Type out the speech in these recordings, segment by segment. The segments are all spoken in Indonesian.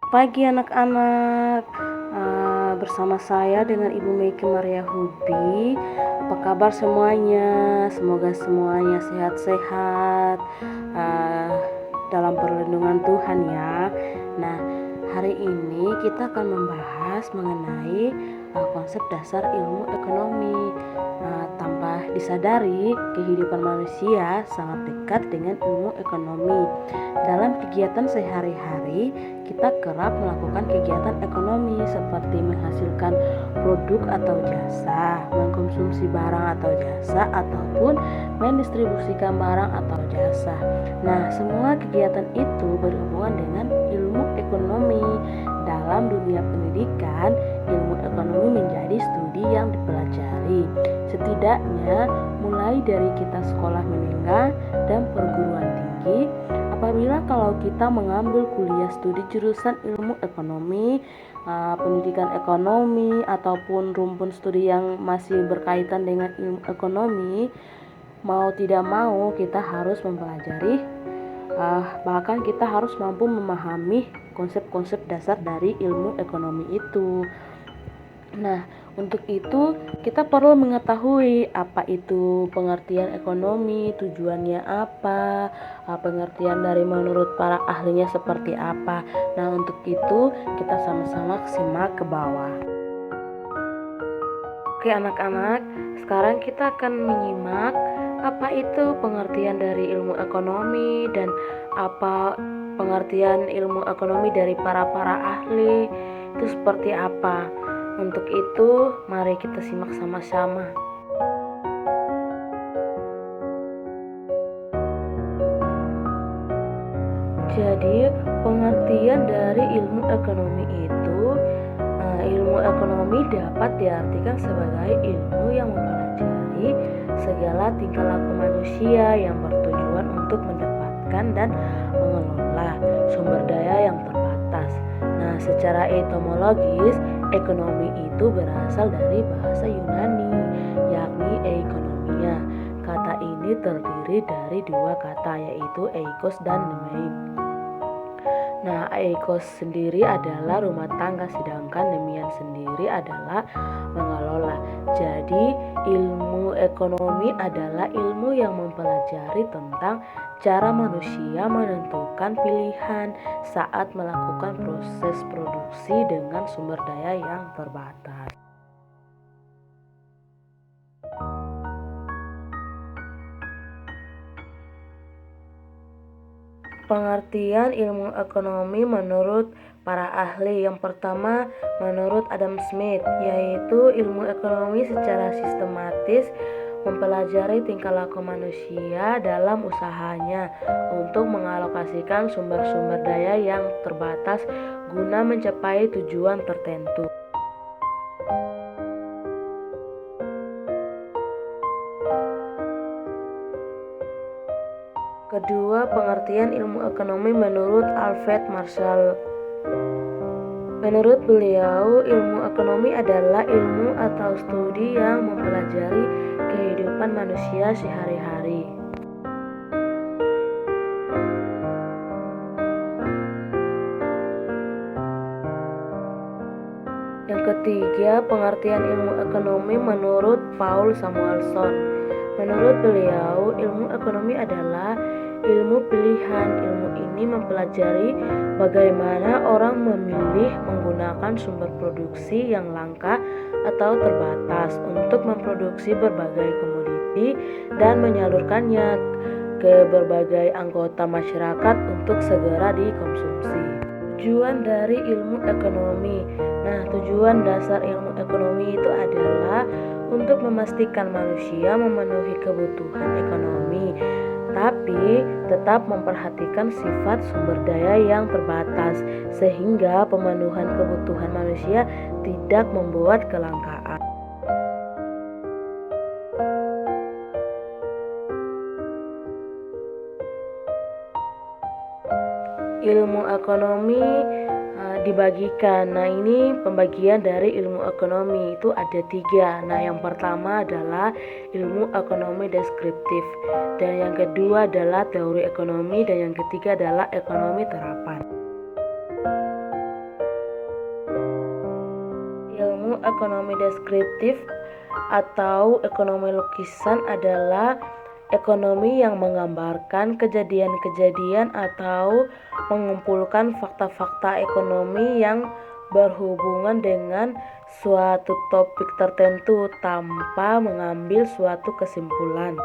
Pagi anak-anak. Bersama saya dengan Ibu Meike Maria Hubi. Apa kabar semuanya? Semoga semuanya sehat-sehat dalam perlindungan Tuhan ya. Nah, hari ini kita akan membahas mengenai konsep dasar ilmu ekonomi. Tanpa disadari, kehidupan manusia sangat dekat dengan ilmu ekonomi. Dalam kegiatan sehari-hari, kita kerap melakukan kegiatan ekonomi seperti menghasilkan produk atau jasa, mengkonsumsi barang atau jasa, ataupun mendistribusikan barang atau jasa. Nah, semua kegiatan itu berhubungan dengan ilmu ekonomi. Dalam dunia pendidikan, ilmu ekonomi menjadi studi yang dipelajari. Setidaknya mulai dari kita sekolah menengah dan perguruan tinggi. Apabila kalau kita mengambil kuliah studi jurusan ilmu ekonomi, pendidikan ekonomi, ataupun rumpun studi yang masih berkaitan dengan ilmu ekonomi, mau tidak mau kita harus mempelajari, bahkan kita harus mampu memahami konsep-konsep dasar dari ilmu ekonomi itu. Nah, untuk itu kita perlu mengetahui apa itu pengertian ekonomi, tujuannya apa, pengertian dari menurut para ahlinya seperti apa. Nah, untuk itu kita sama-sama simak ke bawah. Oke anak-anak, sekarang kita akan menyimak apa itu pengertian dari ilmu ekonomi dan apa pengertian ilmu ekonomi dari para ahli itu seperti apa. Untuk itu, mari kita simak sama-sama. Jadi, pengertian dari ilmu ekonomi itu, ilmu ekonomi dapat diartikan sebagai ilmu yang mempelajari segala tingkah laku manusia yang bertujuan untuk mendapatkan dan mengelola sumber daya yang terbatas. Nah, secara etimologis, ekonomi itu berasal dari bahasa Yunani, yakni ekonomia. Kata ini terdiri dari dua kata, yaitu eikos dan nemein. Nah, eikos sendiri adalah rumah tangga, sedangkan nemian sendiri adalah mengelola. Jadi, ilmu ekonomi adalah ilmu yang mempelajari tentang cara manusia menentukan pilihan saat melakukan proses produksi dengan sumber daya yang terbatas. Pengertian ilmu ekonomi menurut para ahli. Yang pertama, menurut Adam Smith, yaitu ilmu ekonomi secara sistematis mempelajari tingkah laku manusia dalam usahanya untuk mengalokasikan sumber-sumber daya yang terbatas guna mencapai tujuan tertentu. Kedua, pengertian ilmu ekonomi menurut Alfred Marshall. Menurut beliau, ilmu ekonomi adalah ilmu atau studi yang mempelajari kehidupan manusia sehari-hari. Yang ketiga, pengertian ilmu ekonomi menurut Paul Samuelson. Menurut beliau, ilmu ekonomi adalah ilmu pilihan. Ilmu ini mempelajari bagaimana orang memilih menggunakan sumber produksi yang langka atau terbatas untuk memproduksi berbagai komoditi dan menyalurkannya ke berbagai anggota masyarakat untuk segera dikonsumsi. Tujuan dari ilmu ekonomi. Nah, tujuan dasar ilmu ekonomi itu adalah untuk memastikan manusia memenuhi kebutuhan ekonomi, tapi tetap memperhatikan sifat sumber daya yang terbatas, sehingga pemenuhan kebutuhan manusia tidak membuat kelangkaan. Ilmu ekonomi dibagikan. Nah, ini pembagian dari ilmu ekonomi itu ada 3. Nah, yang pertama adalah ilmu ekonomi deskriptif, dan yang kedua adalah teori ekonomi, dan yang ketiga adalah ekonomi terapan. Ilmu ekonomi deskriptif atau ekonomi lukisan adalah ekonomi yang menggambarkan kejadian-kejadian atau mengumpulkan fakta-fakta ekonomi yang berhubungan dengan suatu topik tertentu tanpa mengambil suatu kesimpulan.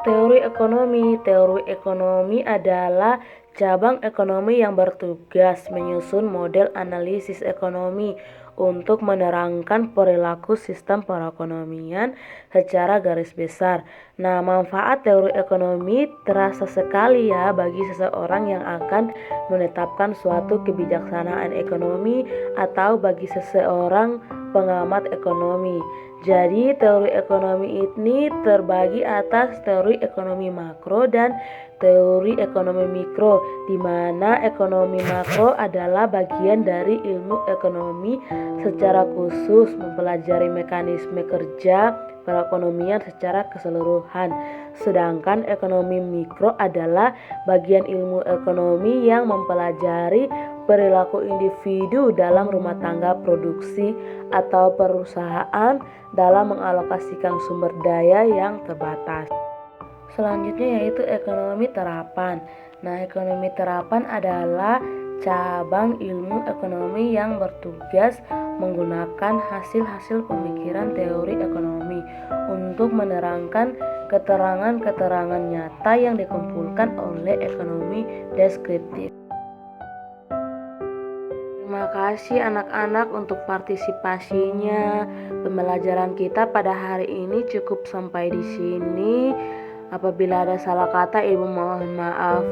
Teori ekonomi adalah cabang ekonomi yang bertugas menyusun model analisis ekonomi untuk menerangkan perilaku sistem perekonomian secara garis besar. Nah, manfaat teori ekonomi terasa sekali ya bagi seseorang yang akan menetapkan suatu kebijaksanaan ekonomi atau bagi seseorang pengamat ekonomi. Jadi teori ekonomi ini terbagi atas teori ekonomi makro dan teori ekonomi mikro, di mana ekonomi makro adalah bagian dari ilmu ekonomi secara khusus mempelajari mekanisme kerja perekonomian secara keseluruhan. Sedangkan ekonomi mikro adalah bagian ilmu ekonomi yang mempelajari perilaku individu dalam rumah tangga produksi atau perusahaan dalam mengalokasikan sumber daya yang terbatas. Selanjutnya yaitu ekonomi terapan. Nah, ekonomi terapan adalah cabang ilmu ekonomi yang bertugas menggunakan hasil-hasil pemikiran teori ekonomi untuk menerangkan keterangan-keterangan nyata yang dikumpulkan oleh ekonomi deskriptif. Terima kasih anak-anak untuk partisipasinya. Pembelajaran kita pada hari ini cukup sampai di sini. Apabila ada salah kata, Ibu mohon maaf.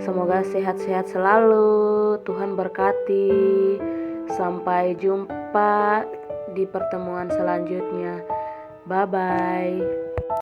Semoga sehat-sehat selalu. Tuhan berkati. Sampai jumpa di pertemuan selanjutnya. Bye-bye.